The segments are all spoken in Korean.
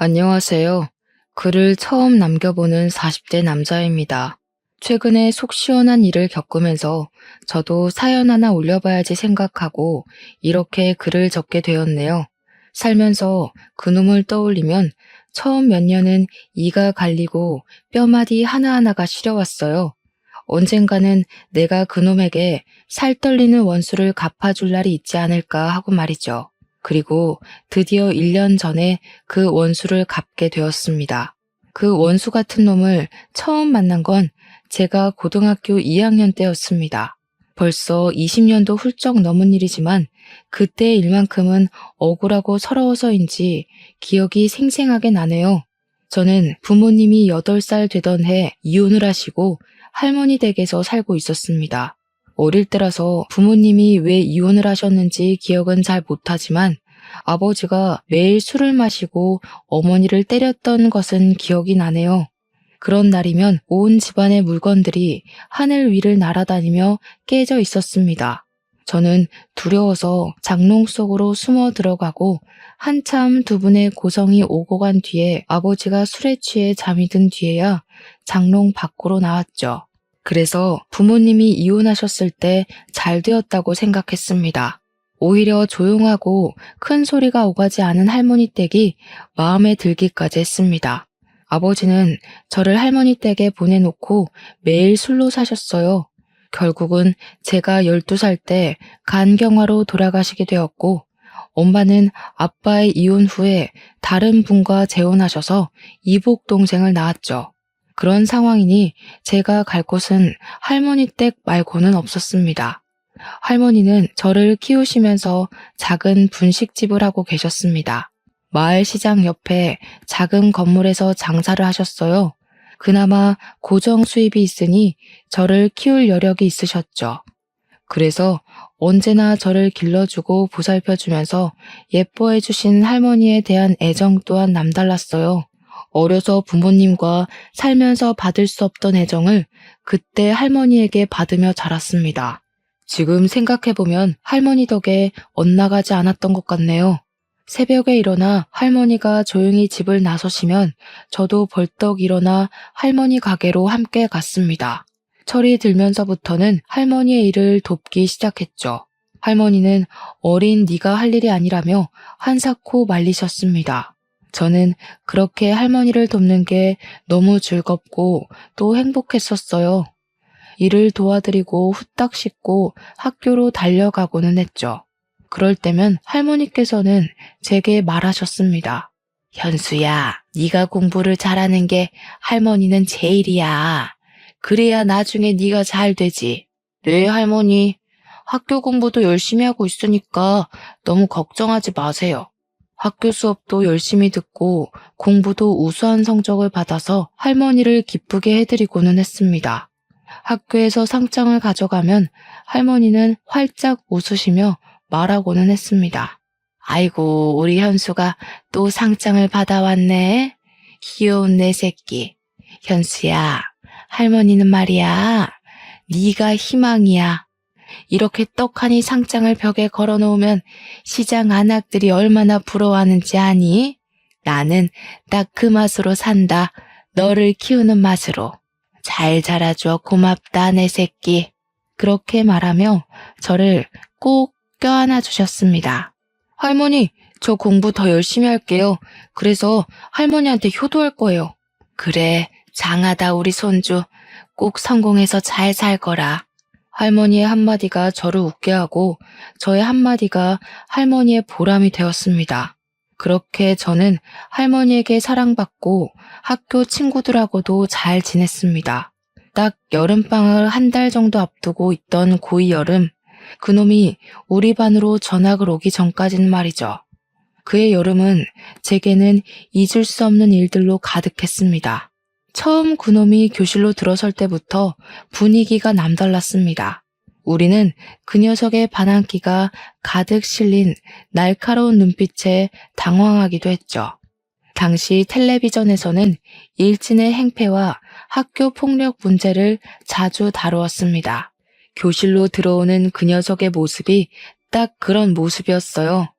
안녕하세요. 글을 처음 남겨보는 40대 남자입니다. 최근에 속 시원한 일을 겪으면서 저도 사연 하나 올려봐야지 생각하고 이렇게 글을 적게 되었네요. 살면서 그놈을 떠올리면 처음 몇 년은 이가 갈리고 뼈마디 하나하나가 시려왔어요. 언젠가는 내가 그놈에게 살 떨리는 원수를 갚아줄 날이 있지 않을까 하고 말이죠. 그리고 드디어 1년 전에 그 원수를 갚게 되었습니다. 그 원수 같은 놈을 처음 만난 건 제가 고등학교 2학년 때였습니다. 벌써 20년도 훌쩍 넘은 일이지만 그때 일만큼은 억울하고 서러워서인지 기억이 생생하게 나네요. 저는 부모님이 8살 되던 해 이혼을 하시고 할머니 댁에서 살고 있었습니다. 어릴 때라서 부모님이 왜 이혼을 하셨는지 기억은 잘 못하지만 아버지가 매일 술을 마시고 어머니를 때렸던 것은 기억이 나네요. 그런 날이면 온 집안의 물건들이 하늘 위를 날아다니며 깨져 있었습니다. 저는 두려워서 장롱 속으로 숨어 들어가고 한참 두 분의 고성이 오고 간 뒤에 아버지가 술에 취해 잠이 든 뒤에야 장롱 밖으로 나왔죠. 그래서 부모님이 이혼하셨을 때 잘 되었다고 생각했습니다. 오히려 조용하고 큰 소리가 오가지 않은 할머니 댁이 마음에 들기까지 했습니다. 아버지는 저를 할머니 댁에 보내놓고 매일 술로 사셨어요. 결국은 제가 12살 때 간경화로 돌아가시게 되었고 엄마는 아빠의 이혼 후에 다른 분과 재혼하셔서 이복 동생을 낳았죠. 그런 상황이니 제가 갈 곳은 할머니 댁 말고는 없었습니다. 할머니는 저를 키우시면서 작은 분식집을 하고 계셨습니다. 마을 시장 옆에 작은 건물에서 장사를 하셨어요. 그나마 고정 수입이 있으니 저를 키울 여력이 있으셨죠. 그래서 언제나 저를 길러주고 보살펴주면서 예뻐해 주신 할머니에 대한 애정 또한 남달랐어요. 어려서 부모님과 살면서 받을 수 없던 애정을 그때 할머니에게 받으며 자랐습니다. 지금 생각해보면 할머니 덕에 엇나가지 않았던 것 같네요. 새벽에 일어나 할머니가 조용히 집을 나서시면 저도 벌떡 일어나 할머니 가게로 함께 갔습니다. 철이 들면서부터는 할머니의 일을 돕기 시작했죠. 할머니는 어린 네가 할 일이 아니라며 한사코 말리셨습니다. 저는 그렇게 할머니를 돕는 게 너무 즐겁고 또 행복했었어요. 일을 도와드리고 후딱 씻고 학교로 달려가고는 했죠. 그럴 때면 할머니께서는 제게 말하셨습니다. 현수야, 네가 공부를 잘하는 게 할머니는 제일이야. 그래야 나중에 네가 잘 되지. 네, 할머니. 학교 공부도 열심히 하고 있으니까 너무 걱정하지 마세요. 학교 수업도 열심히 듣고 공부도 우수한 성적을 받아서 할머니를 기쁘게 해드리고는 했습니다. 학교에서 상장을 가져가면 할머니는 활짝 웃으시며 말하고는 했습니다. 아이고, 우리 현수가 또 상장을 받아왔네. 귀여운 내 새끼. 현수야, 할머니는 말이야. 네가 희망이야. 이렇게 떡하니 상장을 벽에 걸어놓으면 시장 안악들이 얼마나 부러워하는지 아니? 나는 딱 그 맛으로 산다. 너를 키우는 맛으로. 잘 자라줘. 고맙다, 내 새끼. 그렇게 말하며 저를 꼭 껴안아 주셨습니다. 할머니, 저 공부 더 열심히 할게요. 그래서 할머니한테 효도할 거예요. 그래, 장하다 우리 손주. 꼭 성공해서 잘 살 거라. 할머니의 한마디가 저를 웃게 하고 저의 한마디가 할머니의 보람이 되었습니다. 그렇게 저는 할머니에게 사랑받고 학교 친구들하고도 잘 지냈습니다. 딱 여름방학을 한 달 정도 앞두고 있던 고2 여름, 그놈이 우리 반으로 전학을 오기 전까지는 말이죠. 그의 여름은 제게는 잊을 수 없는 일들로 가득했습니다. 처음 그놈이 교실로 들어설 때부터 분위기가 남달랐습니다. 우리는 그 녀석의 반항기가 가득 실린 날카로운 눈빛에 당황하기도 했죠. 당시 텔레비전에서는 일진의 행패와 학교 폭력 문제를 자주 다루었습니다. 교실로 들어오는 그 녀석의 모습이 딱 그런 모습이었어요.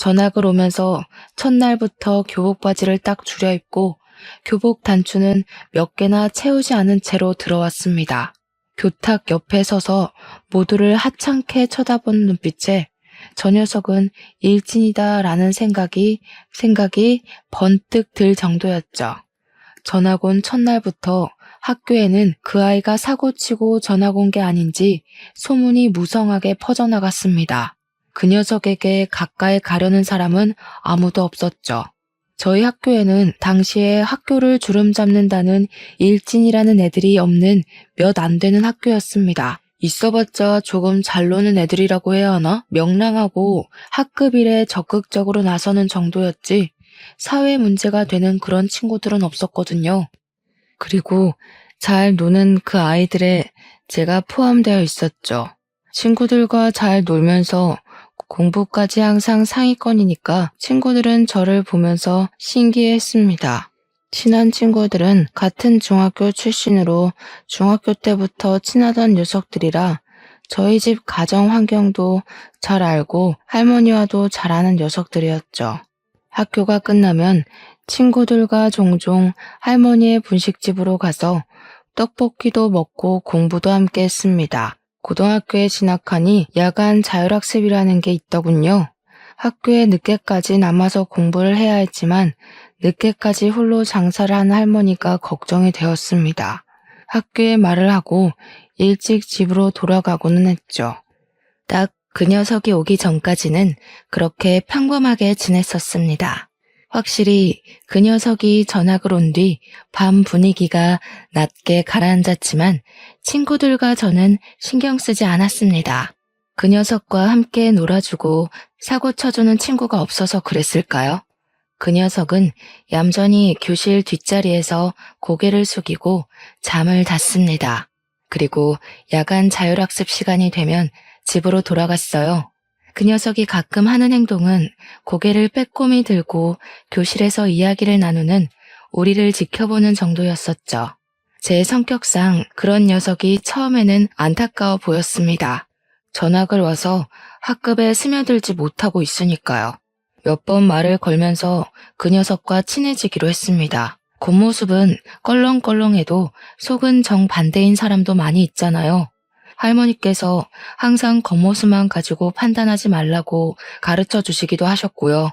전학을 오면서 첫날부터 교복 바지를 딱 줄여 입고 교복 단추는 몇 개나 채우지 않은 채로 들어왔습니다. 교탁 옆에 서서 모두를 하찮게 쳐다보는 눈빛에 저 녀석은 일진이다라는 생각이 번뜩 들 정도였죠. 전학 온 첫날부터 학교에는 그 아이가 사고치고 전학 온 게 아닌지 소문이 무성하게 퍼져나갔습니다. 그 녀석에게 가까이 가려는 사람은 아무도 없었죠. 저희 학교에는 당시에 학교를 주름잡는다는 일진이라는 애들이 없는 몇 안 되는 학교였습니다. 있어봤자 조금 잘 노는 애들이라고 해야 하나? 명랑하고 학급 일에 적극적으로 나서는 정도였지 사회 문제가 되는 그런 친구들은 없었거든요. 그리고 잘 노는 그 아이들에 제가 포함되어 있었죠. 친구들과 잘 놀면서 공부까지 항상 상위권이니까 친구들은 저를 보면서 신기해했습니다. 친한 친구들은 같은 중학교 출신으로 중학교 때부터 친하던 녀석들이라 저희 집 가정 환경도 잘 알고 할머니와도 잘 아는 녀석들이었죠. 학교가 끝나면 친구들과 종종 할머니의 분식집으로 가서 떡볶이도 먹고 공부도 함께 했습니다. 고등학교에 진학하니 야간 자율학습이라는 게 있더군요. 학교에 늦게까지 남아서 공부를 해야 했지만 늦게까지 홀로 장사를 하는 할머니가 걱정이 되었습니다. 학교에 말을 하고 일찍 집으로 돌아가고는 했죠. 딱 그 녀석이 오기 전까지는 그렇게 평범하게 지냈었습니다. 확실히 그 녀석이 전학을 온 뒤 밤 분위기가 낮게 가라앉았지만 친구들과 저는 신경 쓰지 않았습니다. 그 녀석과 함께 놀아주고 사고 쳐주는 친구가 없어서 그랬을까요? 그 녀석은 얌전히 교실 뒷자리에서 고개를 숙이고 잠을 잤습니다. 그리고 야간 자율학습 시간이 되면 집으로 돌아갔어요. 그 녀석이 가끔 하는 행동은 고개를 빼꼼히 들고 교실에서 이야기를 나누는 우리를 지켜보는 정도였었죠. 제 성격상 그런 녀석이 처음에는 안타까워 보였습니다. 전학을 와서 학급에 스며들지 못하고 있으니까요. 몇 번 말을 걸면서 그 녀석과 친해지기로 했습니다. 겉모습은 껄렁껄렁해도 속은 정반대인 사람도 많이 있잖아요. 할머니께서 항상 겉모습만 가지고 판단하지 말라고 가르쳐 주시기도 하셨고요.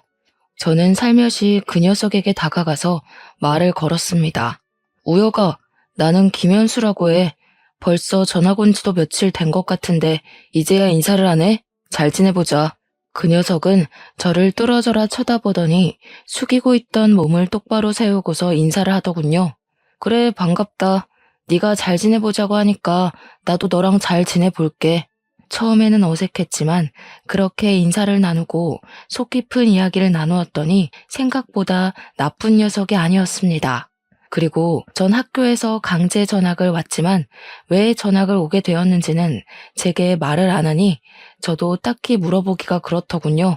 저는 살며시 그 녀석에게 다가가서 말을 걸었습니다. 우여가, 나는 김현수라고 해. 벌써 전학 온 지도 며칠 된 것 같은데 이제야 인사를 하네? 잘 지내보자. 그 녀석은 저를 뚫어져라 쳐다보더니 숙이고 있던 몸을 똑바로 세우고서 인사를 하더군요. 그래, 반갑다. 네가 잘 지내보자고 하니까 나도 너랑 잘 지내볼게. 처음에는 어색했지만 그렇게 인사를 나누고 속 깊은 이야기를 나누었더니 생각보다 나쁜 녀석이 아니었습니다. 그리고 전 학교에서 강제 전학을 왔지만 왜 전학을 오게 되었는지는 제게 말을 안 하니 저도 딱히 물어보기가 그렇더군요.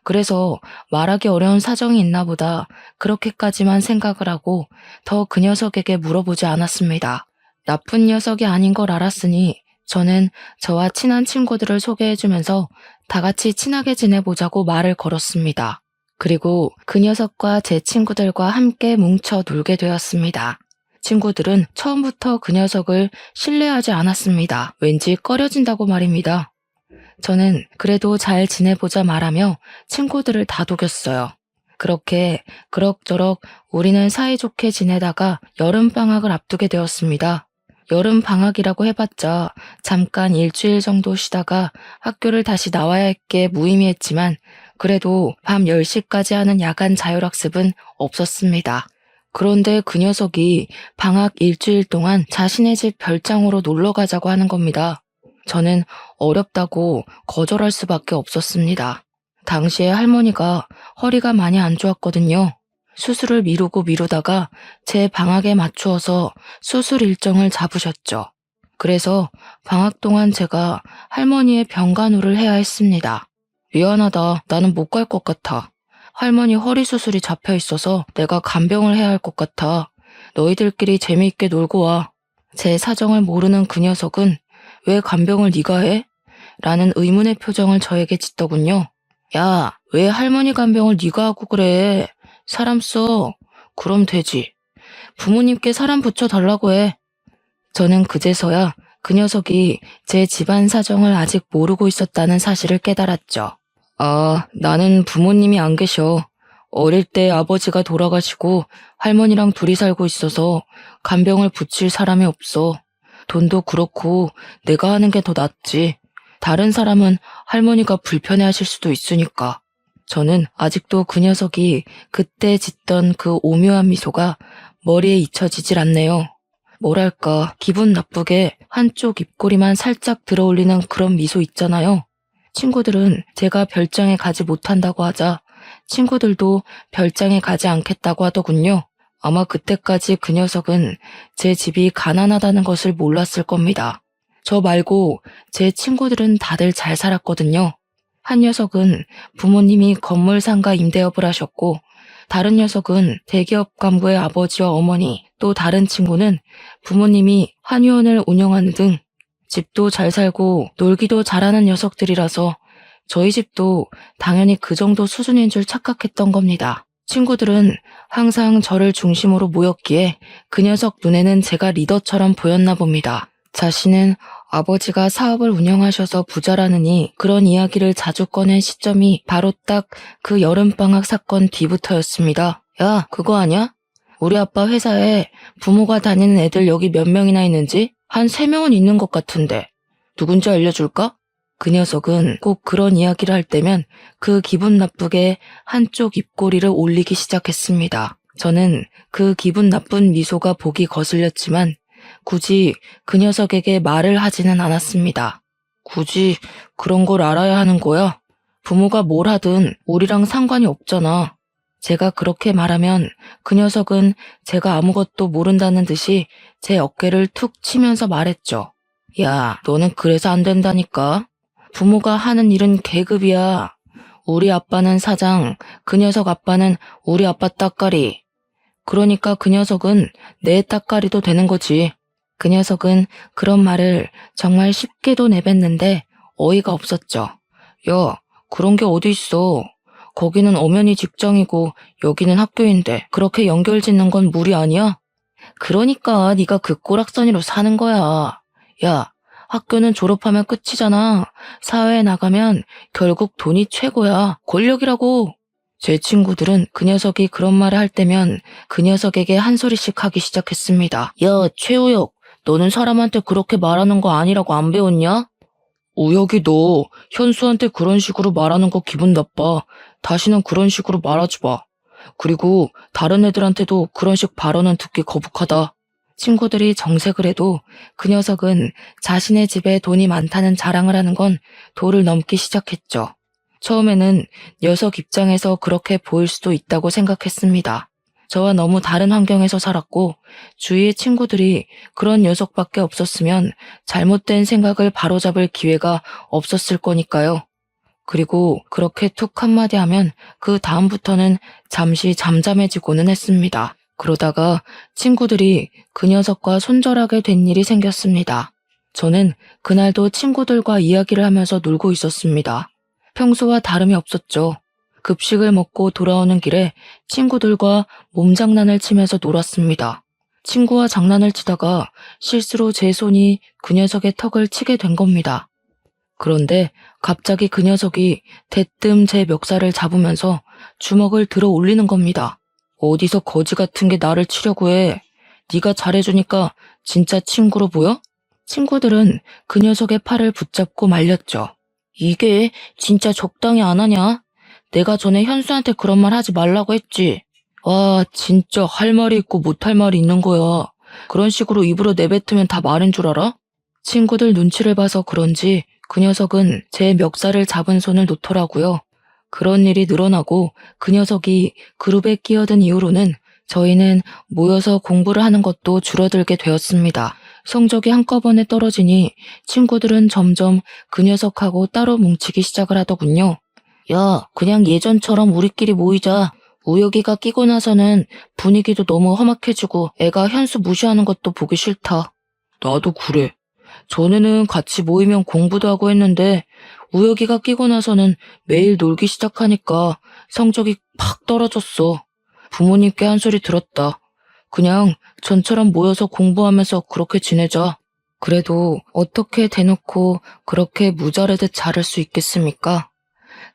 그래서 말하기 어려운 사정이 있나 보다 그렇게까지만 생각을 하고 더 그 녀석에게 물어보지 않았습니다. 나쁜 녀석이 아닌 걸 알았으니 저는 저와 친한 친구들을 소개해주면서 다 같이 친하게 지내보자고 말을 걸었습니다. 그리고 그 녀석과 제 친구들과 함께 뭉쳐 놀게 되었습니다. 친구들은 처음부터 그 녀석을 신뢰하지 않았습니다. 왠지 꺼려진다고 말입니다. 저는 그래도 잘 지내보자 말하며 친구들을 다독였어요. 그렇게 그럭저럭 우리는 사이좋게 지내다가 여름방학을 앞두게 되었습니다. 여름방학이라고 해봤자 잠깐 일주일 정도 쉬다가 학교를 다시 나와야 할 게 무의미했지만 그래도 밤 10시까지 하는 야간 자율학습은 없었습니다. 그런데 그 녀석이 방학 일주일 동안 자신의 집 별장으로 놀러 가자고 하는 겁니다. 저는 어렵다고 거절할 수밖에 없었습니다. 당시에 할머니가 허리가 많이 안 좋았거든요. 수술을 미루다가 제 방학에 맞추어서 수술 일정을 잡으셨죠. 그래서 방학 동안 제가 할머니의 병간호를 해야 했습니다. 미안하다. 나는 못 갈 것 같아. 할머니 허리 수술이 잡혀 있어서 내가 간병을 해야 할 것 같아. 너희들끼리 재미있게 놀고 와. 제 사정을 모르는 그 녀석은 왜 간병을 네가 해? 라는 의문의 표정을 저에게 짓더군요. 야, 왜 할머니 간병을 네가 하고 그래? 사람 써. 그럼 되지. 부모님께 사람 붙여달라고 해. 저는 그제서야 그 녀석이 제 집안 사정을 아직 모르고 있었다는 사실을 깨달았죠. 아, 나는 부모님이 안 계셔. 어릴 때 아버지가 돌아가시고 할머니랑 둘이 살고 있어서 간병을 붙일 사람이 없어. 돈도 그렇고 내가 하는 게 더 낫지. 다른 사람은 할머니가 불편해하실 수도 있으니까. 저는 아직도 그 녀석이 그때 짓던 그 오묘한 미소가 머리에 잊혀지질 않네요. 뭐랄까, 기분 나쁘게 한쪽 입꼬리만 살짝 들어올리는 그런 미소 있잖아요. 친구들은 제가 별장에 가지 못한다고 하자 친구들도 별장에 가지 않겠다고 하더군요. 아마 그때까지 그 녀석은 제 집이 가난하다는 것을 몰랐을 겁니다. 저 말고 제 친구들은 다들 잘 살았거든요. 한 녀석은 부모님이 건물 상가 임대업을 하셨고, 다른 녀석은 대기업 간부의 아버지와 어머니, 또 다른 친구는 부모님이 한의원을 운영하는 등 집도 잘 살고 놀기도 잘하는 녀석들이라서 저희 집도 당연히 그 정도 수준인 줄 착각했던 겁니다. 친구들은 항상 저를 중심으로 모였기에 그 녀석 눈에는 제가 리더처럼 보였나 봅니다. 자신은 아버지가 사업을 운영하셔서 부자라느니 그런 이야기를 자주 꺼낸 시점이 바로 딱 그 여름방학 사건 뒤부터였습니다. 야, 그거 아냐? 우리 아빠 회사에 부모가 다니는 애들 여기 몇 명이나 있는지? 한 3명은 있는 것 같은데. 누군지 알려줄까? 그 녀석은 꼭 그런 이야기를 할 때면 그 기분 나쁘게 한쪽 입꼬리를 올리기 시작했습니다. 저는 그 기분 나쁜 미소가 보기 거슬렸지만 굳이 그 녀석에게 말을 하지는 않았습니다. 굳이 그런 걸 알아야 하는 거야? 부모가 뭘 하든 우리랑 상관이 없잖아. 제가 그렇게 말하면 그 녀석은 제가 아무것도 모른다는 듯이 제 어깨를 툭 치면서 말했죠. 야, 너는 그래서 안 된다니까. 부모가 하는 일은 계급이야. 우리 아빠는 사장, 그 녀석 아빠는 우리 아빠 따까리. 그러니까 그 녀석은 내 따까리도 되는 거지. 그 녀석은 그런 말을 정말 쉽게도 내뱉는데 어이가 없었죠. 야, 그런 게 어디 있어. 거기는 엄연히 직장이고 여기는 학교인데 그렇게 연결짓는 건 무리 아니야? 그러니까 네가 그 꼬락서니로 사는 거야. 야, 학교는 졸업하면 끝이잖아. 사회에 나가면 결국 돈이 최고야. 권력이라고. 제 친구들은 그 녀석이 그런 말을 할 때면 그 녀석에게 한 소리씩 하기 시작했습니다. 야, 최우혁, 너는 사람한테 그렇게 말하는 거 아니라고 안 배웠냐? 우혁이 너 현수한테 그런 식으로 말하는 거 기분 나빠. 다시는 그런 식으로 말하지 마. 그리고 다른 애들한테도 그런 식 발언은 듣기 거북하다. 친구들이 정색을 해도 그 녀석은 자신의 집에 돈이 많다는 자랑을 하는 건 도를 넘기 시작했죠. 처음에는 녀석 입장에서 그렇게 보일 수도 있다고 생각했습니다. 저와 너무 다른 환경에서 살았고 주위의 친구들이 그런 녀석밖에 없었으면 잘못된 생각을 바로잡을 기회가 없었을 거니까요. 그리고 그렇게 툭 한마디 하면 그 다음부터는 잠시 잠잠해지고는 했습니다. 그러다가 친구들이 그 녀석과 손절하게 된 일이 생겼습니다. 저는 그날도 친구들과 이야기를 하면서 놀고 있었습니다. 평소와 다름이 없었죠. 급식을 먹고 돌아오는 길에 친구들과 몸장난을 치면서 놀았습니다. 친구와 장난을 치다가 실수로 제 손이 그 녀석의 턱을 치게 된 겁니다. 그런데 갑자기 그 녀석이 대뜸 제 멱살을 잡으면서 주먹을 들어 올리는 겁니다. 어디서 거지 같은 게 나를 치려고 해. 네가 잘해주니까 진짜 친구로 보여? 친구들은 그 녀석의 팔을 붙잡고 말렸죠. 이게 진짜 적당히 안 하냐? 내가 전에 현수한테 그런 말 하지 말라고 했지. 와, 진짜 할 말이 있고 못할 말이 있는 거야. 그런 식으로 입으로 내뱉으면 다 말인 줄 알아? 친구들 눈치를 봐서 그런지 그 녀석은 제 멱살을 잡은 손을 놓더라고요. 그런 일이 늘어나고 그 녀석이 그룹에 끼어든 이후로는 저희는 모여서 공부를 하는 것도 줄어들게 되었습니다. 성적이 한꺼번에 떨어지니 친구들은 점점 그 녀석하고 따로 뭉치기 시작을 하더군요. 야, 그냥 예전처럼 우리끼리 모이자. 우혁이가 끼고 나서는 분위기도 너무 험악해지고 애가 현수 무시하는 것도 보기 싫다. 나도 그래. 전에는 같이 모이면 공부도 하고 했는데 우혁이가 끼고 나서는 매일 놀기 시작하니까 성적이 팍 떨어졌어. 부모님께 한 소리 들었다. 그냥 전처럼 모여서 공부하면서 그렇게 지내자. 그래도 어떻게 대놓고 그렇게 무자르듯 자를 수 있겠습니까?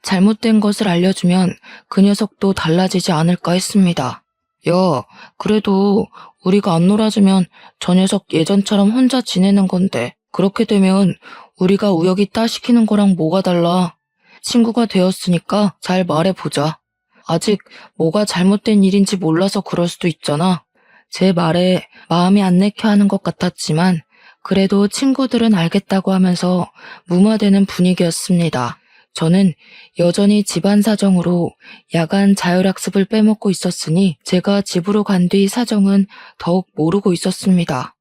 잘못된 것을 알려주면 그 녀석도 달라지지 않을까 했습니다. 야, 그래도 우리가 안 놀아주면 저 녀석 예전처럼 혼자 지내는 건데 그렇게 되면 우리가 우혁이 따시키는 거랑 뭐가 달라? 친구가 되었으니까 잘 말해보자. 아직 뭐가 잘못된 일인지 몰라서 그럴 수도 있잖아. 제 말에 마음이 안 내켜 하는 것 같았지만 그래도 친구들은 알겠다고 하면서 무마되는 분위기였습니다. 저는 여전히 집안 사정으로 야간 자율학습을 빼먹고 있었으니 제가 집으로 간 뒤 사정은 더욱 모르고 있었습니다.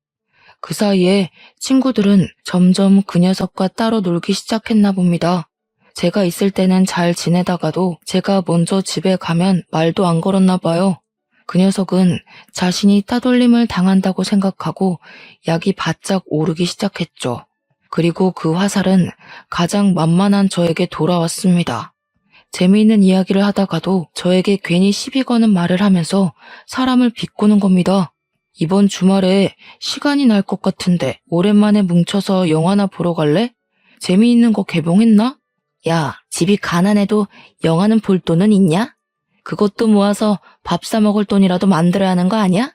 그 사이에 친구들은 점점 그 녀석과 따로 놀기 시작했나 봅니다. 제가 있을 때는 잘 지내다가도 제가 먼저 집에 가면 말도 안 걸었나 봐요. 그 녀석은 자신이 따돌림을 당한다고 생각하고 약이 바짝 오르기 시작했죠. 그리고 그 화살은 가장 만만한 저에게 돌아왔습니다. 재미있는 이야기를 하다가도 저에게 괜히 시비 거는 말을 하면서 사람을 비꼬는 겁니다. 이번 주말에 시간이 날 것 같은데 오랜만에 뭉쳐서 영화나 보러 갈래? 재미있는 거 개봉했나? 야, 집이 가난해도 영화는 볼 돈은 있냐? 그것도 모아서 밥 사 먹을 돈이라도 만들어야 하는 거 아니야?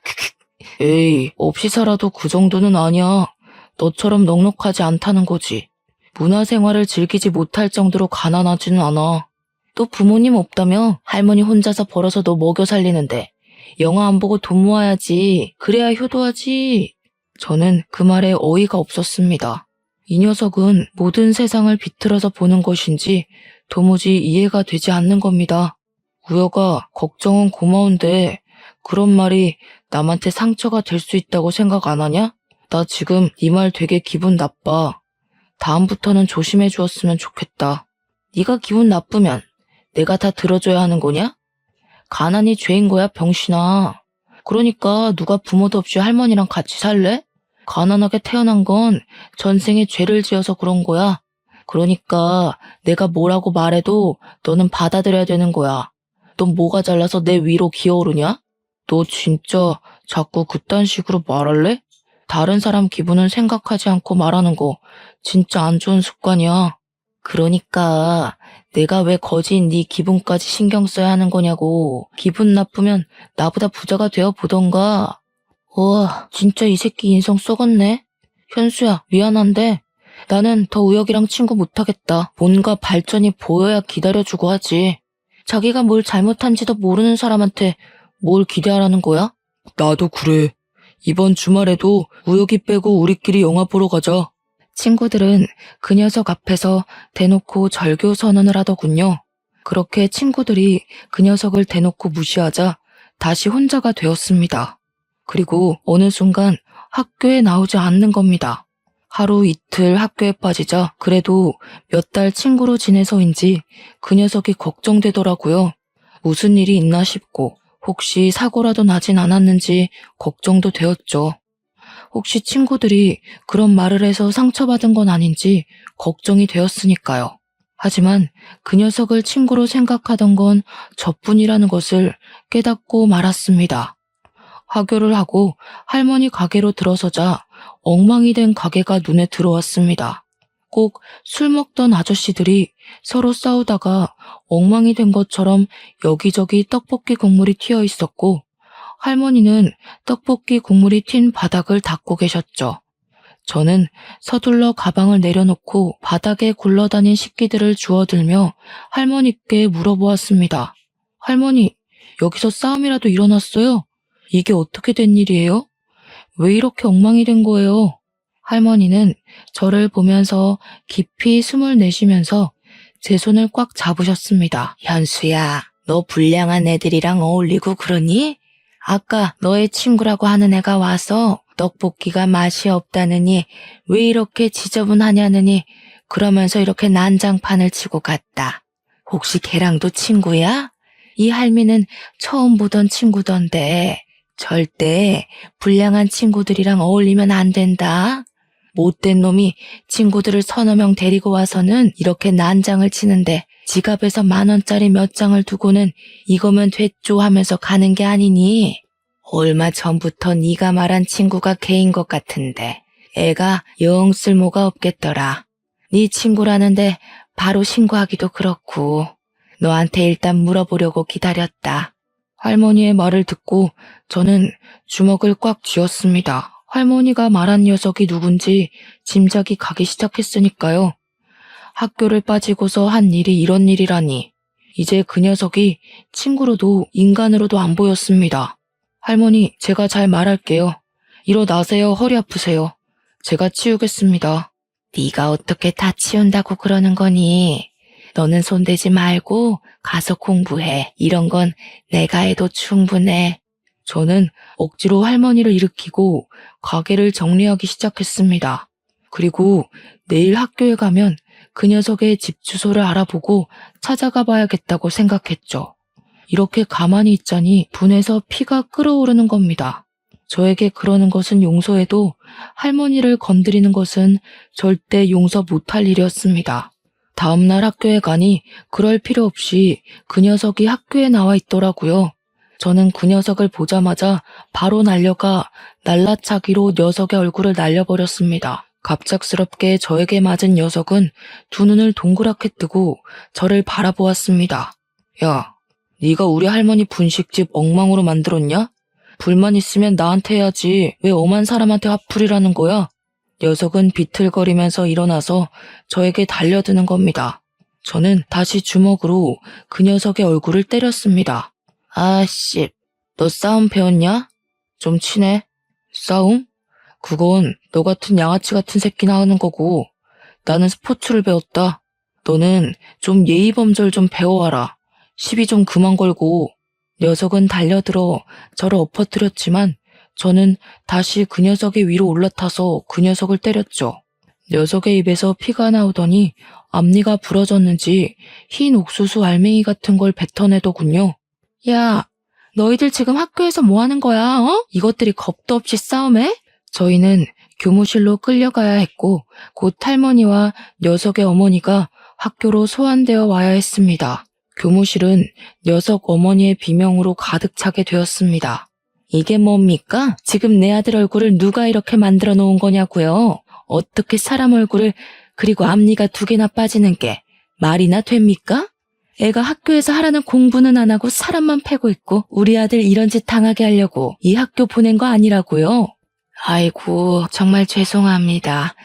에이, 없이 살아도 그 정도는 아니야. 너처럼 넉넉하지 않다는 거지. 문화생활을 즐기지 못할 정도로 가난하지는 않아. 또 부모님 없다며 할머니 혼자서 벌어서 너 먹여 살리는데 영화 안 보고 돈 모아야지. 그래야 효도하지. 저는 그 말에 어이가 없었습니다. 이 녀석은 모든 세상을 비틀어서 보는 것인지 도무지 이해가 되지 않는 겁니다. 우여가 걱정은 고마운데 그런 말이 남한테 상처가 될 수 있다고 생각 안 하냐? 나 지금 네 말 되게 기분 나빠. 다음부터는 조심해 주었으면 좋겠다. 네가 기분 나쁘면 내가 다 들어줘야 하는 거냐? 가난이 죄인 거야, 병신아. 그러니까 누가 부모도 없이 할머니랑 같이 살래? 가난하게 태어난 건 전생에 죄를 지어서 그런 거야. 그러니까 내가 뭐라고 말해도 너는 받아들여야 되는 거야. 넌 뭐가 잘나서 내 위로 기어오르냐? 너 진짜 자꾸 그딴 식으로 말할래? 다른 사람 기분은 생각하지 않고 말하는 거 진짜 안 좋은 습관이야. 그러니까 내가 왜 거지인 네 기분까지 신경 써야 하는 거냐고. 기분 나쁘면 나보다 부자가 되어 보던가. 우와, 진짜 이 새끼 인성 썩었네. 현수야, 미안한데 나는 더 우혁이랑 친구 못하겠다. 뭔가 발전이 보여야 기다려주고 하지. 자기가 뭘 잘못한지도 모르는 사람한테 뭘 기대하라는 거야? 나도 그래. 이번 주말에도 우혁이 빼고 우리끼리 영화 보러 가자. 친구들은 그 녀석 앞에서 대놓고 절교 선언을 하더군요. 그렇게 친구들이 그 녀석을 대놓고 무시하자 다시 혼자가 되었습니다. 그리고 어느 순간 학교에 나오지 않는 겁니다. 하루 이틀 학교에 빠지자 그래도 몇 달 친구로 지내서인지 그 녀석이 걱정되더라고요. 무슨 일이 있나 싶고 혹시 사고라도 나진 않았는지 걱정도 되었죠. 혹시 친구들이 그런 말을 해서 상처받은 건 아닌지 걱정이 되었으니까요. 하지만 그 녀석을 친구로 생각하던 건 저뿐이라는 것을 깨닫고 말았습니다. 하교를 하고 할머니 가게로 들어서자 엉망이 된 가게가 눈에 들어왔습니다. 꼭 술 먹던 아저씨들이 서로 싸우다가 엉망이 된 것처럼 여기저기 떡볶이 국물이 튀어 있었고 할머니는 떡볶이 국물이 튄 바닥을 닦고 계셨죠. 저는 서둘러 가방을 내려놓고 바닥에 굴러다닌 식기들을 주워들며 할머니께 물어보았습니다. 할머니, 여기서 싸움이라도 일어났어요? 이게 어떻게 된 일이에요? 왜 이렇게 엉망이 된 거예요? 할머니는 저를 보면서 깊이 숨을 내쉬면서 제 손을 꽉 잡으셨습니다. 현수야, 너 불량한 애들이랑 어울리고 그러니? 아까 너의 친구라고 하는 애가 와서 떡볶이가 맛이 없다느니 왜 이렇게 지저분하냐느니 그러면서 이렇게 난장판을 치고 갔다. 혹시 걔랑도 친구야? 이 할미는 처음 보던 친구던데 절대 불량한 친구들이랑 어울리면 안 된다. 못된 놈이 친구들을 서너 명 데리고 와서는 이렇게 난장을 치는데 지갑에서 10,000원짜리 몇 장을 두고는 이거면 됐죠 하면서 가는 게 아니니? 얼마 전부터 네가 말한 친구가 걔인 것 같은데 애가 영 쓸모가 없겠더라. 네 친구라는데 바로 신고하기도 그렇고 너한테 일단 물어보려고 기다렸다. 할머니의 말을 듣고 저는 주먹을 꽉 쥐었습니다. 할머니가 말한 녀석이 누군지 짐작이 가기 시작했으니까요. 학교를 빠지고서 한 일이 이런 일이라니. 이제 그 녀석이 친구로도 인간으로도 안 보였습니다. 할머니, 제가 잘 말할게요. 일어나세요. 허리 아프세요. 제가 치우겠습니다. 네가 어떻게 다 치운다고 그러는 거니? 너는 손대지 말고 가서 공부해. 이런 건 내가 해도 충분해. 저는 억지로 할머니를 일으키고 가게를 정리하기 시작했습니다. 그리고 내일 학교에 가면 그 녀석의 집 주소를 알아보고 찾아가 봐야겠다고 생각했죠. 이렇게 가만히 있자니 분해서 피가 끓어오르는 겁니다. 저에게 그러는 것은 용서해도 할머니를 건드리는 것은 절대 용서 못할 일이었습니다. 다음날 학교에 가니 그럴 필요 없이 그 녀석이 학교에 나와 있더라고요. 저는 그 녀석을 보자마자 바로 날려가 날라차기로 녀석의 얼굴을 날려버렸습니다. 갑작스럽게 저에게 맞은 녀석은 두 눈을 동그랗게 뜨고 저를 바라보았습니다. 야, 네가 우리 할머니 분식집 엉망으로 만들었냐? 불만 있으면 나한테 해야지 왜 엄한 사람한테 화풀이라는 거야? 녀석은 비틀거리면서 일어나서 저에게 달려드는 겁니다. 저는 다시 주먹으로 그 녀석의 얼굴을 때렸습니다. 아씨, 너 싸움 배웠냐? 좀 치네. 싸움? 그건 너 같은 양아치 같은 새끼나 하는 거고 나는 스포츠를 배웠다. 너는 좀 예의범절 좀 배워와라. 시비 좀 그만 걸고. 녀석은 달려들어 저를 엎어뜨렸지만 저는 다시 그 녀석의 위로 올라타서 그 녀석을 때렸죠. 녀석의 입에서 피가 나오더니 앞니가 부러졌는지 흰 옥수수 알맹이 같은 걸 뱉어내더군요. 야, 너희들 지금 학교에서 뭐 하는 거야, 어? 이것들이 겁도 없이 싸움해? 저희는 교무실로 끌려가야 했고 곧 할머니와 녀석의 어머니가 학교로 소환되어 와야 했습니다. 교무실은 녀석 어머니의 비명으로 가득 차게 되었습니다. 이게 뭡니까? 지금 내 아들 얼굴을 누가 이렇게 만들어 놓은 거냐고요? 어떻게 사람 얼굴을 그리고 앞니가 2개나 빠지는 게 말이나 됩니까? 애가 학교에서 하라는 공부는 안 하고 사람만 패고 있고 우리 아들 이런 짓 당하게 하려고 이 학교 보낸 거 아니라고요? 아이고, 정말 죄송합니다.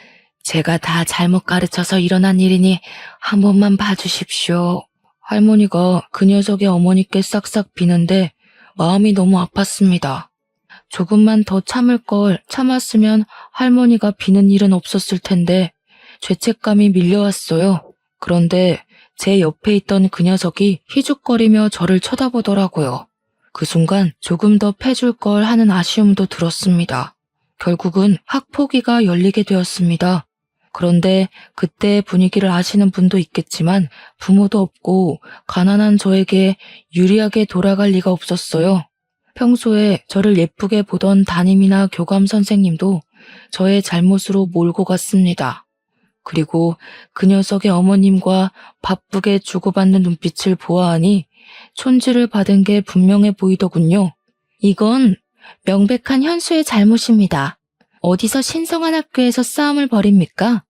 제가 다 잘못 가르쳐서 일어난 일이니 한 번만 봐주십시오. 할머니가 그 녀석의 어머니께 싹싹 비는데 마음이 너무 아팠습니다. 조금만 더 참을 걸 참았으면 할머니가 비는 일은 없었을 텐데 죄책감이 밀려왔어요. 그런데 제 옆에 있던 그 녀석이 희죽거리며 저를 쳐다보더라고요. 그 순간 조금 더 패줄 걸 하는 아쉬움도 들었습니다. 결국은 학폭위가 열리게 되었습니다. 그런데 그때 분위기를 아시는 분도 있겠지만 부모도 없고 가난한 저에게 유리하게 돌아갈 리가 없었어요. 평소에 저를 예쁘게 보던 담임이나 교감 선생님도 저의 잘못으로 몰고 갔습니다. 그리고 그 녀석의 어머님과 바쁘게 주고받는 눈빛을 보아하니 촌지를 받은 게 분명해 보이더군요. 이건 명백한 현수의 잘못입니다. 어디서 신성한 학교에서 싸움을 벌입니까?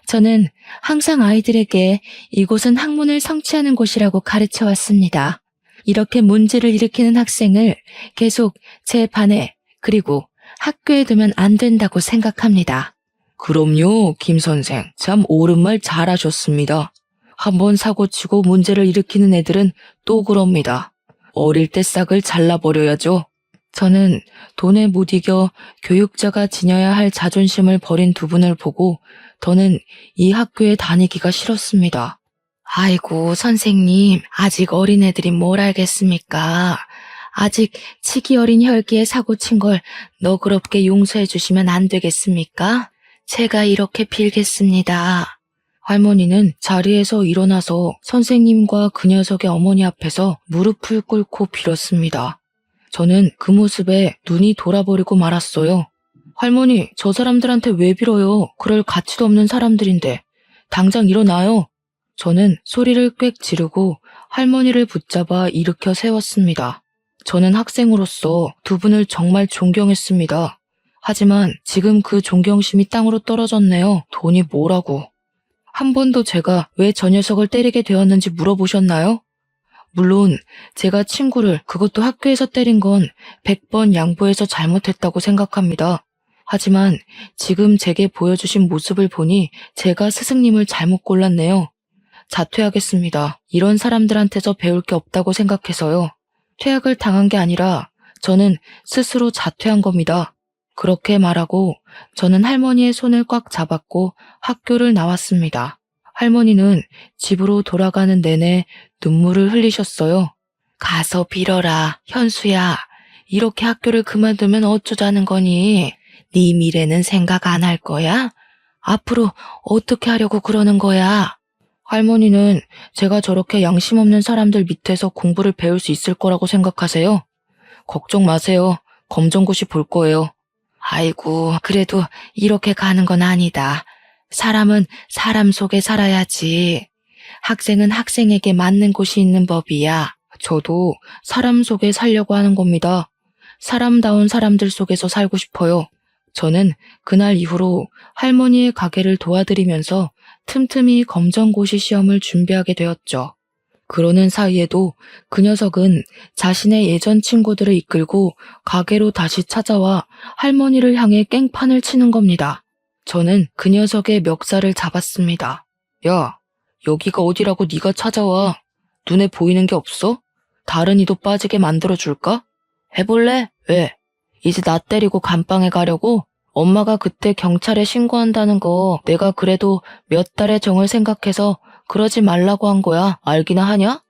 저는 항상 아이들에게 이곳은 학문을 성취하는 곳이라고 가르쳐 왔습니다. 이렇게 문제를 일으키는 학생을 계속 제 반에 그리고 학교에 두면 안 된다고 생각합니다. 그럼요, 김 선생. 참 옳은 말 잘하셨습니다. 한번 사고치고 문제를 일으키는 애들은 또 그럽니다. 어릴 때 싹을 잘라버려야죠. 저는 돈에 못 이겨 교육자가 지녀야 할 자존심을 버린 두 분을 보고 더는 이 학교에 다니기가 싫었습니다. 아이고, 선생님, 아직 어린애들이 뭘 알겠습니까? 아직 치기 어린 혈기에 사고친 걸 너그럽게 용서해 주시면 안 되겠습니까? 제가 이렇게 빌겠습니다. 할머니는 자리에서 일어나서 선생님과 그 녀석의 어머니 앞에서 무릎을 꿇고 빌었습니다. 저는 그 모습에 눈이 돌아버리고 말았어요. 할머니, 저 사람들한테 왜 빌어요? 그럴 가치도 없는 사람들인데. 당장 일어나요. 저는 소리를 꽥 지르고 할머니를 붙잡아 일으켜 세웠습니다. 저는 학생으로서 두 분을 정말 존경했습니다. 하지만 지금 그 존경심이 땅으로 떨어졌네요. 돈이 뭐라고. 한 번도 제가 왜 저 녀석을 때리게 되었는지 물어보셨나요? 물론 제가 친구를 그것도 학교에서 때린 건 100번 양보해서 잘못했다고 생각합니다. 하지만 지금 제게 보여주신 모습을 보니 제가 스승님을 잘못 골랐네요. 자퇴하겠습니다. 이런 사람들한테서 배울 게 없다고 생각해서요. 퇴학을 당한 게 아니라 저는 스스로 자퇴한 겁니다. 그렇게 말하고 저는 할머니의 손을 꽉 잡았고 학교를 나왔습니다. 할머니는 집으로 돌아가는 내내 눈물을 흘리셨어요. 가서 빌어라, 현수야. 이렇게 학교를 그만두면 어쩌자는 거니? 네 미래는 생각 안 할 거야? 앞으로 어떻게 하려고 그러는 거야? 할머니는 제가 저렇게 양심 없는 사람들 밑에서 공부를 배울 수 있을 거라고 생각하세요? 걱정 마세요. 검정고시 볼 거예요. 아이고, 그래도 이렇게 가는 건 아니다. 사람은 사람 속에 살아야지. 학생은 학생에게 맞는 곳이 있는 법이야. 저도 사람 속에 살려고 하는 겁니다. 사람다운 사람들 속에서 살고 싶어요. 저는 그날 이후로 할머니의 가게를 도와드리면서 틈틈이 검정고시 시험을 준비하게 되었죠. 그러는 사이에도 그 녀석은 자신의 예전 친구들을 이끌고 가게로 다시 찾아와 할머니를 향해 깽판을 치는 겁니다. 저는 그 녀석의 멱살을 잡았습니다. 야, 여기가 어디라고 네가 찾아와? 눈에 보이는 게 없어? 다른 이도 빠지게 만들어줄까? 해볼래? 왜? 이제 나 때리고 감방에 가려고? 엄마가 그때 경찰에 신고한다는 거 내가 그래도 몇 달의 정을 생각해서 그러지 말라고 한 거야. 알기나 하냐?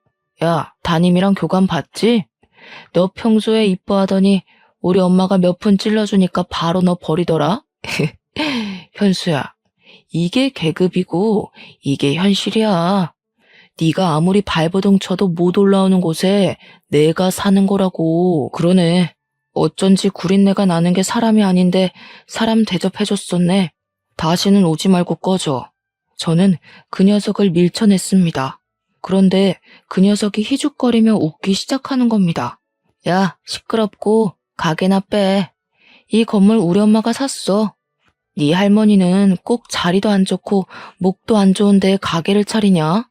야, 담임이랑 교감 봤지? 너 평소에 이뻐하더니 우리 엄마가 몇 푼 찔러주니까 바로 너 버리더라? 현수야, 이게 계급이고 이게 현실이야. 네가 아무리 발버둥 쳐도 못 올라오는 곳에 내가 사는 거라고. 그러네. 어쩐지 구린내가 나는 게 사람이 아닌데 사람 대접해줬었네. 다시는 오지 말고 꺼져. 저는 그 녀석을 밀쳐냈습니다. 그런데 그 녀석이 희죽거리며 웃기 시작하는 겁니다. 야, 시끄럽고 가게나 빼. 이 건물 우리 엄마가 샀어. 네 할머니는 꼭 자리도 안 좋고 목도 안 좋은데 가게를 차리냐?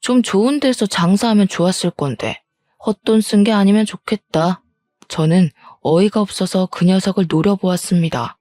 좀 좋은 데서 장사하면 좋았을 건데 헛돈 쓴 게 아니면 좋겠다. 저는 어이가 없어서 그 녀석을 노려보았습니다.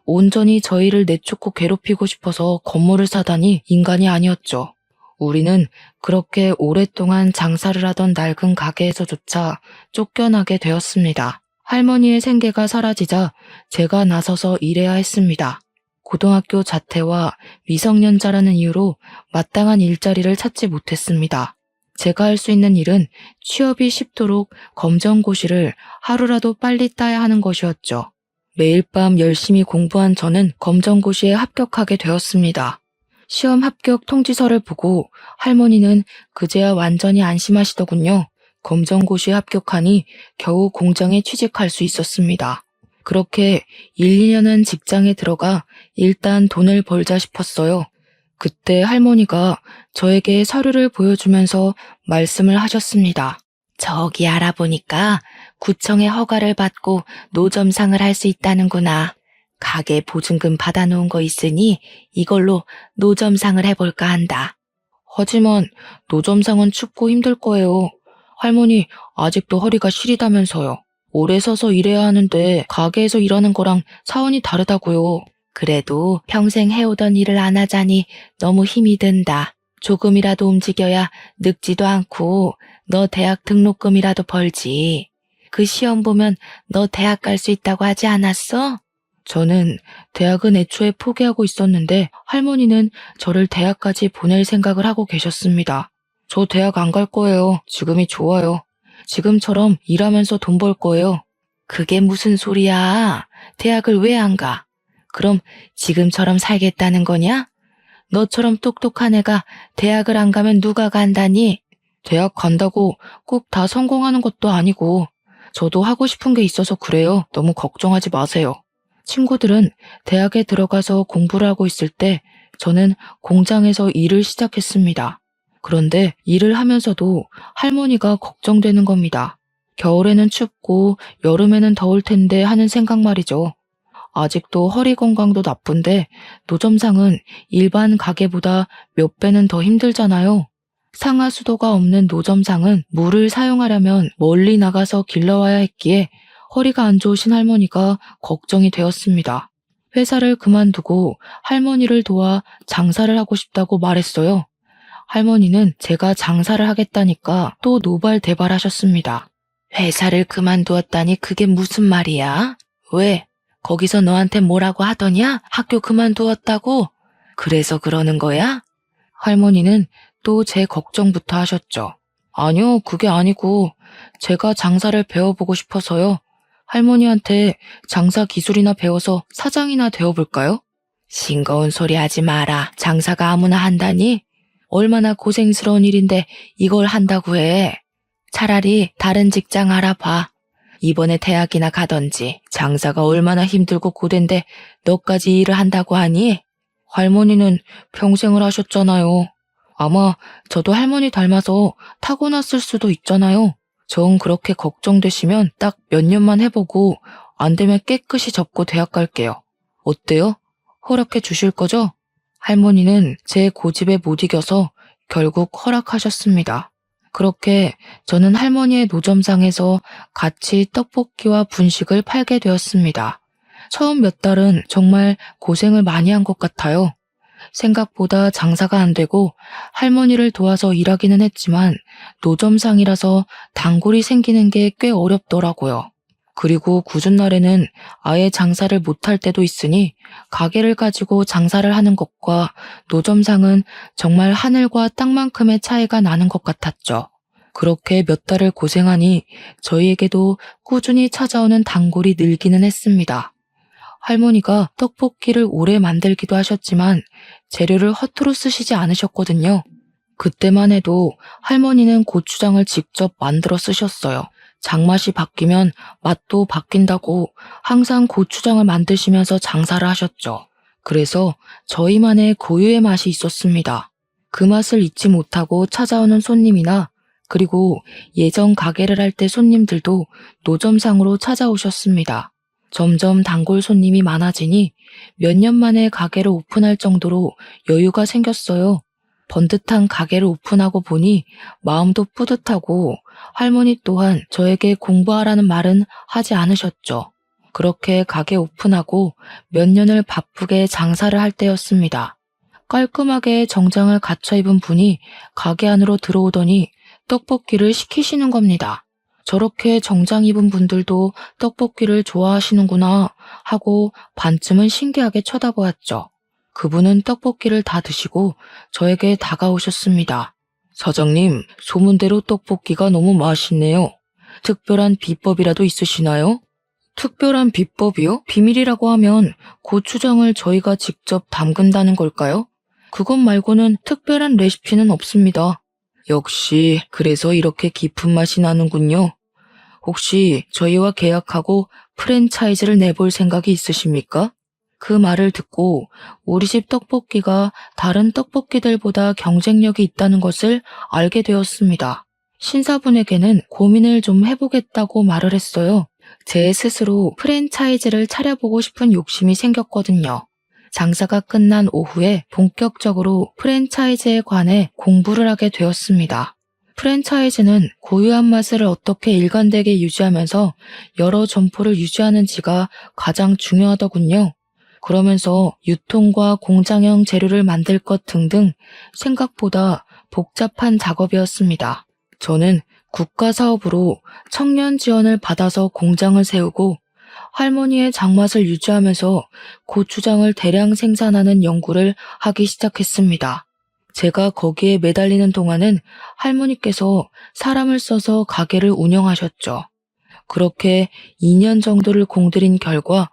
온전히 저희를 내쫓고 괴롭히고 싶어서 건물을 사다니 인간이 아니었죠. 우리는 그렇게 오랫동안 장사를 하던 낡은 가게에서조차 쫓겨나게 되었습니다. 할머니의 생계가 사라지자 제가 나서서 일해야 했습니다. 고등학교 자퇴와 미성년자라는 이유로 마땅한 일자리를 찾지 못했습니다. 제가 할 수 있는 일은 취업이 쉽도록 검정고시를 하루라도 빨리 따야 하는 것이었죠. 매일 밤 열심히 공부한 저는 검정고시에 합격하게 되었습니다. 시험 합격 통지서를 보고 할머니는 그제야 완전히 안심하시더군요. 검정고시에 합격하니 겨우 공장에 취직할 수 있었습니다. 그렇게 1, 2년은 직장에 들어가 일단 돈을 벌자 싶었어요. 그때 할머니가 저에게 서류를 보여주면서 말씀을 하셨습니다. 저기 알아보니까 구청의 허가를 받고 노점상을 할 수 있다는구나. 가게 보증금 받아놓은 거 있으니 이걸로 노점상을 해볼까 한다. 하지만 노점상은 춥고 힘들 거예요. 할머니 아직도 허리가 시리다면서요. 오래 서서 일해야 하는데 가게에서 일하는 거랑 차원이 다르다고요. 그래도 평생 해오던 일을 안 하자니 너무 힘이 든다. 조금이라도 움직여야 늙지도 않고 너 대학 등록금이라도 벌지. 그 시험 보면 너 대학 갈 수 있다고 하지 않았어? 저는 대학은 애초에 포기하고 있었는데 할머니는 저를 대학까지 보낼 생각을 하고 계셨습니다. 저 대학 안 갈 거예요. 지금이 좋아요. 지금처럼 일하면서 돈 벌 거예요. 그게 무슨 소리야? 대학을 왜 안 가? 그럼 지금처럼 살겠다는 거냐? 너처럼 똑똑한 애가 대학을 안 가면 누가 간다니? 대학 간다고 꼭 다 성공하는 것도 아니고 저도 하고 싶은 게 있어서 그래요. 너무 걱정하지 마세요. 친구들은 대학에 들어가서 공부를 하고 있을 때 저는 공장에서 일을 시작했습니다. 그런데 일을 하면서도 할머니가 걱정되는 겁니다. 겨울에는 춥고 여름에는 더울 텐데 하는 생각 말이죠. 아직도 허리 건강도 나쁜데 노점상은 일반 가게보다 몇 배는 더 힘들잖아요. 상하수도가 없는 노점상은 물을 사용하려면 멀리 나가서 길러와야 했기에 허리가 안 좋으신 할머니가 걱정이 되었습니다. 회사를 그만두고 할머니를 도와 장사를 하고 싶다고 말했어요. 할머니는 제가 장사를 하겠다니까 또 노발대발하셨습니다. 회사를 그만두었다니 그게 무슨 말이야? 왜? 거기서 너한테 뭐라고 하더냐? 학교 그만두었다고? 그래서 그러는 거야? 할머니는 또 제 걱정부터 하셨죠. 아니요, 그게 아니고 제가 장사를 배워보고 싶어서요. 할머니한테 장사 기술이나 배워서 사장이나 되어볼까요? 싱거운 소리 하지 마라. 장사가 아무나 한다니? 얼마나 고생스러운 일인데 이걸 한다고 해. 차라리 다른 직장 알아봐. 이번에 대학이나 가던지. 장사가 얼마나 힘들고 고된데 너까지 일을 한다고 하니? 할머니는 평생을 하셨잖아요. 아마 저도 할머니 닮아서 타고났을 수도 있잖아요. 정 그렇게 걱정되시면 딱 몇 년만 해보고 안 되면 깨끗이 접고 대학 갈게요. 어때요? 허락해 주실 거죠? 할머니는 제 고집에 못 이겨서 결국 허락하셨습니다. 그렇게 저는 할머니의 노점상에서 같이 떡볶이와 분식을 팔게 되었습니다. 처음 몇 달은 정말 고생을 많이 한 것 같아요. 생각보다 장사가 안 되고 할머니를 도와서 일하기는 했지만 노점상이라서 단골이 생기는 게 꽤 어렵더라고요. 그리고 굳은 날에는 아예 장사를 못할 때도 있으니 가게를 가지고 장사를 하는 것과 노점상은 정말 하늘과 땅만큼의 차이가 나는 것 같았죠. 그렇게 몇 달을 고생하니 저희에게도 꾸준히 찾아오는 단골이 늘기는 했습니다. 할머니가 떡볶이를 오래 만들기도 하셨지만 재료를 허투루 쓰시지 않으셨거든요. 그때만 해도 할머니는 고추장을 직접 만들어 쓰셨어요. 장맛이 바뀌면 맛도 바뀐다고 항상 고추장을 만드시면서 장사를 하셨죠. 그래서 저희만의 고유의 맛이 있었습니다. 그 맛을 잊지 못하고 찾아오는 손님이나 그리고 예전 가게를 할 때 손님들도 노점상으로 찾아오셨습니다. 점점 단골 손님이 많아지니 몇 년 만에 가게를 오픈할 정도로 여유가 생겼어요. 번듯한 가게를 오픈하고 보니 마음도 뿌듯하고 할머니 또한 저에게 공부하라는 말은 하지 않으셨죠. 그렇게 가게 오픈하고 몇 년을 바쁘게 장사를 할 때였습니다. 깔끔하게 정장을 갖춰 입은 분이 가게 안으로 들어오더니 떡볶이를 시키시는 겁니다. 저렇게 정장 입은 분들도 떡볶이를 좋아하시는구나 하고 반쯤은 신기하게 쳐다보았죠. 그분은 떡볶이를 다 드시고 저에게 다가오셨습니다. 사장님, 소문대로 떡볶이가 너무 맛있네요. 특별한 비법이라도 있으시나요? 특별한 비법이요? 비밀이라고 하면 고추장을 저희가 직접 담근다는 걸까요? 그것 말고는 특별한 레시피는 없습니다. 역시 그래서 이렇게 깊은 맛이 나는군요. 혹시 저희와 계약하고 프랜차이즈를 내볼 생각이 있으십니까? 그 말을 듣고 우리 집 떡볶이가 다른 떡볶이들보다 경쟁력이 있다는 것을 알게 되었습니다. 신사분에게는 고민을 좀 해보겠다고 말을 했어요. 제 스스로 프랜차이즈를 차려보고 싶은 욕심이 생겼거든요. 장사가 끝난 오후에 본격적으로 프랜차이즈에 관해 공부를 하게 되었습니다. 프랜차이즈는 고유한 맛을 어떻게 일관되게 유지하면서 여러 점포를 유지하는지가 가장 중요하더군요. 그러면서 유통과 공장형 재료를 만들 것 등등 생각보다 복잡한 작업이었습니다. 저는 국가사업으로 청년 지원을 받아서 공장을 세우고 할머니의 장맛을 유지하면서 고추장을 대량 생산하는 연구를 하기 시작했습니다. 제가 거기에 매달리는 동안은 할머니께서 사람을 써서 가게를 운영하셨죠. 그렇게 2년 정도를 공들인 결과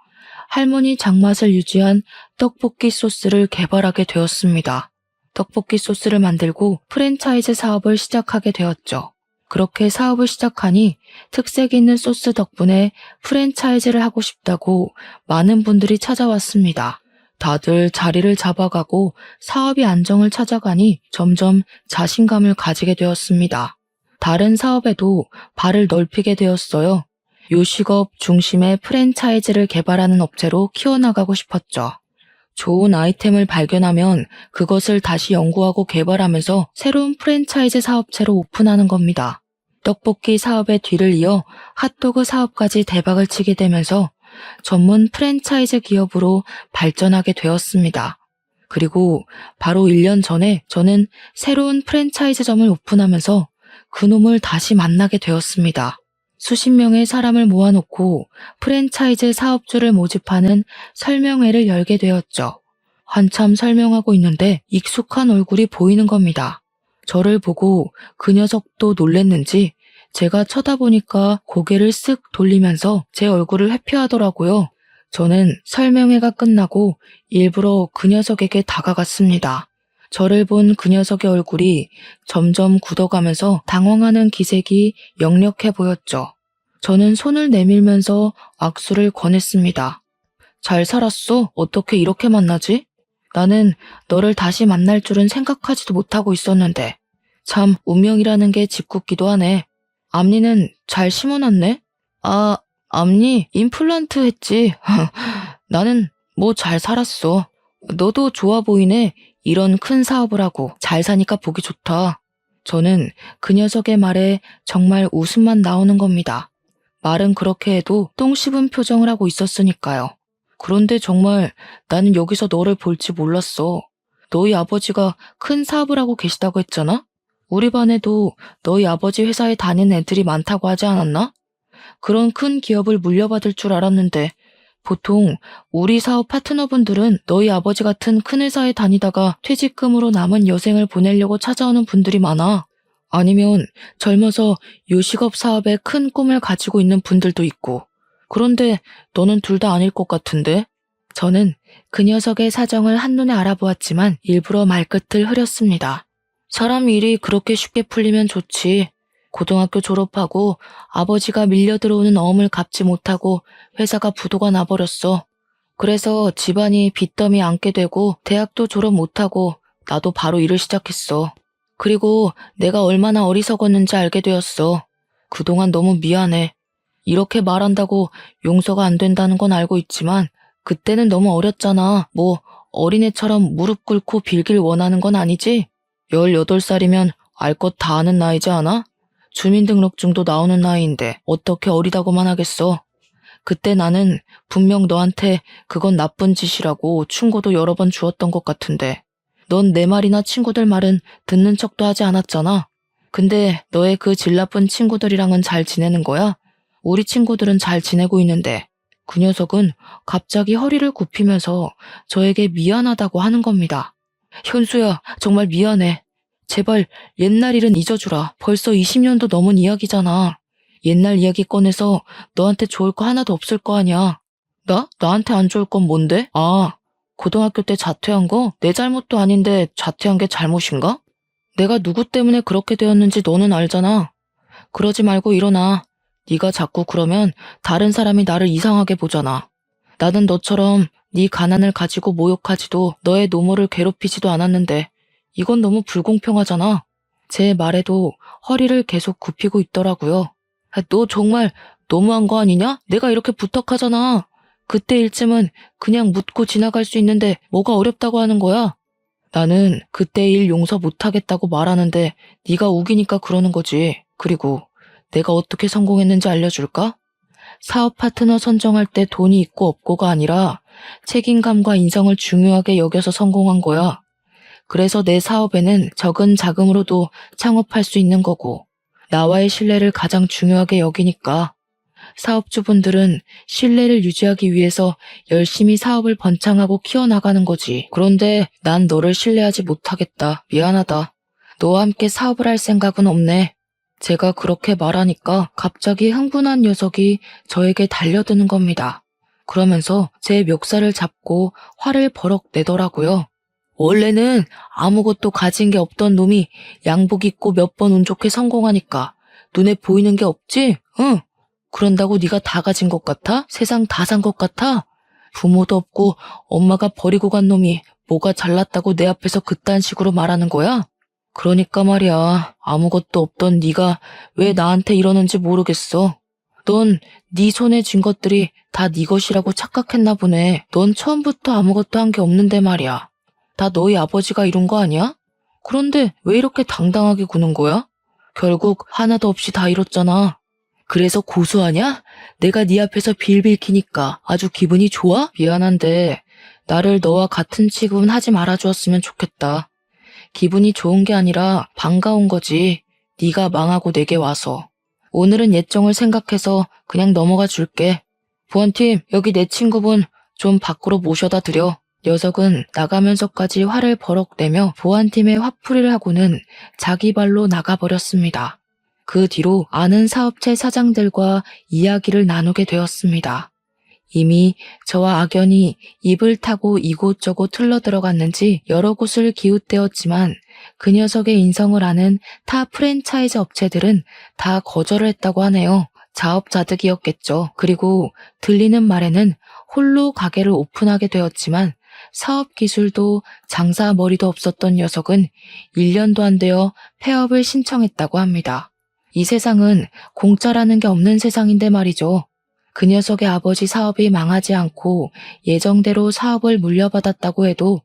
할머니 장맛을 유지한 떡볶이 소스를 개발하게 되었습니다. 떡볶이 소스를 만들고 프랜차이즈 사업을 시작하게 되었죠. 그렇게 사업을 시작하니 특색 있는 소스 덕분에 프랜차이즈를 하고 싶다고 많은 분들이 찾아왔습니다. 다들 자리를 잡아가고 사업이 안정을 찾아가니 점점 자신감을 가지게 되었습니다. 다른 사업에도 발을 넓히게 되었어요. 요식업 중심의 프랜차이즈를 개발하는 업체로 키워나가고 싶었죠. 좋은 아이템을 발견하면 그것을 다시 연구하고 개발하면서 새로운 프랜차이즈 사업체로 오픈하는 겁니다. 떡볶이 사업의 뒤를 이어 핫도그 사업까지 대박을 치게 되면서 전문 프랜차이즈 기업으로 발전하게 되었습니다. 그리고 바로 1년 전에 저는 새로운 프랜차이즈점을 오픈하면서 그놈을 다시 만나게 되었습니다. 수십 명의 사람을 모아놓고 프랜차이즈 사업주를 모집하는 설명회를 열게 되었죠. 한참 설명하고 있는데 익숙한 얼굴이 보이는 겁니다. 저를 보고 그 녀석도 놀랬는지 제가 쳐다보니까 고개를 쓱 돌리면서 제 얼굴을 회피하더라고요. 저는 설명회가 끝나고 일부러 그 녀석에게 다가갔습니다. 저를 본 그 녀석의 얼굴이 점점 굳어가면서 당황하는 기색이 역력해 보였죠. 저는 손을 내밀면서 악수를 권했습니다. 잘 살았어? 어떻게 이렇게 만나지? 나는 너를 다시 만날 줄은 생각하지도 못하고 있었는데. 참 운명이라는 게 짓궂기도 하네. 앞니는 잘 심어놨네? 아, 앞니 임플란트 했지. 나는 뭐 잘 살았어. 너도 좋아 보이네. 이런 큰 사업을 하고 잘 사니까 보기 좋다. 저는 그 녀석의 말에 정말 웃음만 나오는 겁니다. 말은 그렇게 해도 똥 씹은 표정을 하고 있었으니까요. 그런데 정말 나는 여기서 너를 볼지 몰랐어. 너희 아버지가 큰 사업을 하고 계시다고 했잖아? 우리 반에도 너희 아버지 회사에 다니는 애들이 많다고 하지 않았나? 그런 큰 기업을 물려받을 줄 알았는데 보통 우리 사업 파트너분들은 너희 아버지 같은 큰 회사에 다니다가 퇴직금으로 남은 여생을 보내려고 찾아오는 분들이 많아. 아니면 젊어서 요식업 사업에 큰 꿈을 가지고 있는 분들도 있고. 그런데 너는 둘 다 아닐 것 같은데? 저는 그 녀석의 사정을 한눈에 알아보았지만 일부러 말끝을 흐렸습니다. 사람 일이 그렇게 쉽게 풀리면 좋지. 고등학교 졸업하고 아버지가 밀려 들어오는 어음을 갚지 못하고 회사가 부도가 나버렸어. 그래서 집안이 빚더미 안게 되고 대학도 졸업 못하고 나도 바로 일을 시작했어. 그리고 내가 얼마나 어리석었는지 알게 되었어. 그동안 너무 미안해. 이렇게 말한다고 용서가 안 된다는 건 알고 있지만 그때는 너무 어렸잖아. 뭐 어린애처럼 무릎 꿇고 빌길 원하는 건 아니지? 18살이면 알 것 다 아는 나이지 않아? 주민등록증도 나오는 나이인데 어떻게 어리다고만 하겠어. 그때 나는 분명 너한테 그건 나쁜 짓이라고 충고도 여러 번 주었던 것 같은데 넌 내 말이나 친구들 말은 듣는 척도 하지 않았잖아. 근데 너의 그 질 나쁜 친구들이랑은 잘 지내는 거야? 우리 친구들은 잘 지내고 있는데 그 녀석은 갑자기 허리를 굽히면서 저에게 미안하다고 하는 겁니다. 현수야, 정말 미안해. 제발 옛날 일은 잊어주라. 벌써 20년도 넘은 이야기잖아. 옛날 이야기 꺼내서 너한테 좋을 거 하나도 없을 거 아니야. 나한테 안 좋을 건 뭔데? 아, 고등학교 때 자퇴한 거 내 잘못도 아닌데 자퇴한 게 잘못인가? 내가 누구 때문에 그렇게 되었는지 너는 알잖아. 그러지 말고 일어나. 네가 자꾸 그러면 다른 사람이 나를 이상하게 보잖아. 나는 너처럼 네 가난을 가지고 모욕하지도 너의 노모를 괴롭히지도 않았는데 이건 너무 불공평하잖아. 제 말에도 허리를 계속 굽히고 있더라고요. 너 정말 너무한 거 아니냐? 내가 이렇게 부탁하잖아. 그때 일쯤은 그냥 묻고 지나갈 수 있는데 뭐가 어렵다고 하는 거야? 나는 그때 일 용서 못하겠다고 말하는데 네가 우기니까 그러는 거지. 그리고 내가 어떻게 성공했는지 알려줄까? 사업 파트너 선정할 때 돈이 있고 없고가 아니라 책임감과 인성을 중요하게 여겨서 성공한 거야. 그래서 내 사업에는 적은 자금으로도 창업할 수 있는 거고 나와의 신뢰를 가장 중요하게 여기니까 사업주분들은 신뢰를 유지하기 위해서 열심히 사업을 번창하고 키워나가는 거지. 그런데 난 너를 신뢰하지 못하겠다. 미안하다. 너와 함께 사업을 할 생각은 없네. 제가 그렇게 말하니까 갑자기 흥분한 녀석이 저에게 달려드는 겁니다. 그러면서 제 멱살을 잡고 화를 버럭 내더라고요. 원래는 아무것도 가진 게 없던 놈이 양복 입고 몇 번 운 좋게 성공하니까 눈에 보이는 게 없지? 응. 그런다고 네가 다 가진 것 같아? 세상 다 산 것 같아? 부모도 없고 엄마가 버리고 간 놈이 뭐가 잘났다고 내 앞에서 그딴 식으로 말하는 거야? 그러니까 말이야. 아무것도 없던 네가 왜 나한테 이러는지 모르겠어. 넌 네 손에 쥔 것들이 다 네 것이라고 착각했나 보네. 넌 처음부터 아무것도 한 게 없는데 말이야. 다 너희 아버지가 이룬 거 아니야? 그런데 왜 이렇게 당당하게 구는 거야? 결국 하나도 없이 다 이뤘잖아. 그래서 고소하냐? 내가 네 앞에서 빌빌 키니까 아주 기분이 좋아? 미안한데 나를 너와 같은 취급은 하지 말아주었으면 좋겠다. 기분이 좋은 게 아니라 반가운 거지. 네가 망하고 내게 와서. 오늘은 예정을 생각해서 그냥 넘어가 줄게. 보안팀, 여기 내 친구분 좀 밖으로 모셔다 드려. 녀석은 나가면서까지 화를 버럭 내며 보안팀의 화풀이를 하고는 자기 발로 나가버렸습니다. 그 뒤로 아는 사업체 사장들과 이야기를 나누게 되었습니다. 이미 저와 악연이 입을 타고 이곳저곳 흘러들어갔는지 여러 곳을 기웃대었지만 그 녀석의 인성을 아는 타 프랜차이즈 업체들은 다 거절을 했다고 하네요. 자업자득이었겠죠. 그리고 들리는 말에는 홀로 가게를 오픈하게 되었지만 사업 기술도 장사 머리도 없었던 녀석은 1년도 안 되어 폐업을 신청했다고 합니다. 이 세상은 공짜라는 게 없는 세상인데 말이죠. 그 녀석의 아버지 사업이 망하지 않고 예정대로 사업을 물려받았다고 해도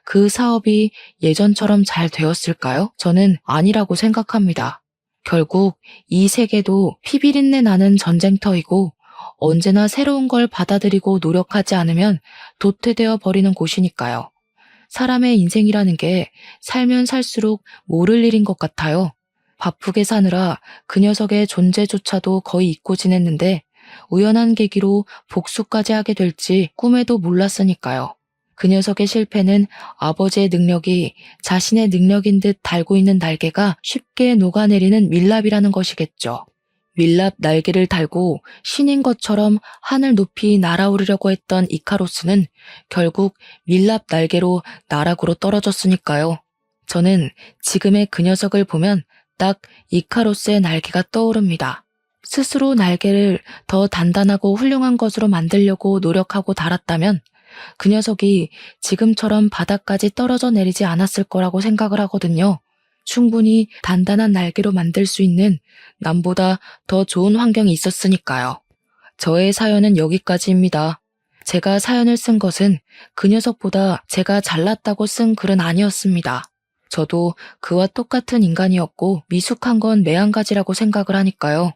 그 사업이 예전처럼 잘 되었을까요? 저는 아니라고 생각합니다. 결국 이 세계도 피비린내 나는 전쟁터이고 언제나 새로운 걸 받아들이고 노력하지 않으면 도태되어 버리는 곳이니까요. 사람의 인생이라는 게 살면 살수록 모를 일인 것 같아요. 바쁘게 사느라 그 녀석의 존재조차도 거의 잊고 지냈는데 우연한 계기로 복수까지 하게 될지 꿈에도 몰랐으니까요. 그 녀석의 실패는 아버지의 능력이 자신의 능력인 듯 달고 있는 날개가 쉽게 녹아내리는 밀랍이라는 것이겠죠. 밀랍 날개를 달고 신인 것처럼 하늘 높이 날아오르려고 했던 이카로스는 결국 밀랍 날개로 나락으로 떨어졌으니까요. 저는 지금의 그 녀석을 보면 딱 이카로스의 날개가 떠오릅니다. 스스로 날개를 더 단단하고 훌륭한 것으로 만들려고 노력하고 달았다면 그 녀석이 지금처럼 바닥까지 떨어져 내리지 않았을 거라고 생각을 하거든요. 충분히 단단한 날개로 만들 수 있는 남보다 더 좋은 환경이 있었으니까요. 저의 사연은 여기까지입니다. 제가 사연을 쓴 것은 그 녀석보다 제가 잘났다고 쓴 글은 아니었습니다. 저도 그와 똑같은 인간이었고 미숙한 건 매한가지라고 생각을 하니까요.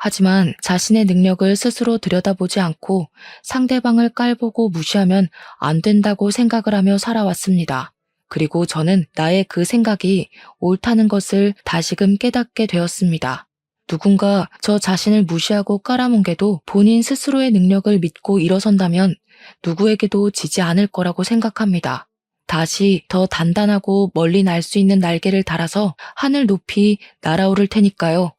하지만 자신의 능력을 스스로 들여다보지 않고 상대방을 깔보고 무시하면 안 된다고 생각을 하며 살아왔습니다. 그리고 저는 나의 그 생각이 옳다는 것을 다시금 깨닫게 되었습니다. 누군가 저 자신을 무시하고 깔아뭉개도 본인 스스로의 능력을 믿고 일어선다면 누구에게도 지지 않을 거라고 생각합니다. 다시 더 단단하고 멀리 날 수 있는 날개를 달아서 하늘 높이 날아오를 테니까요.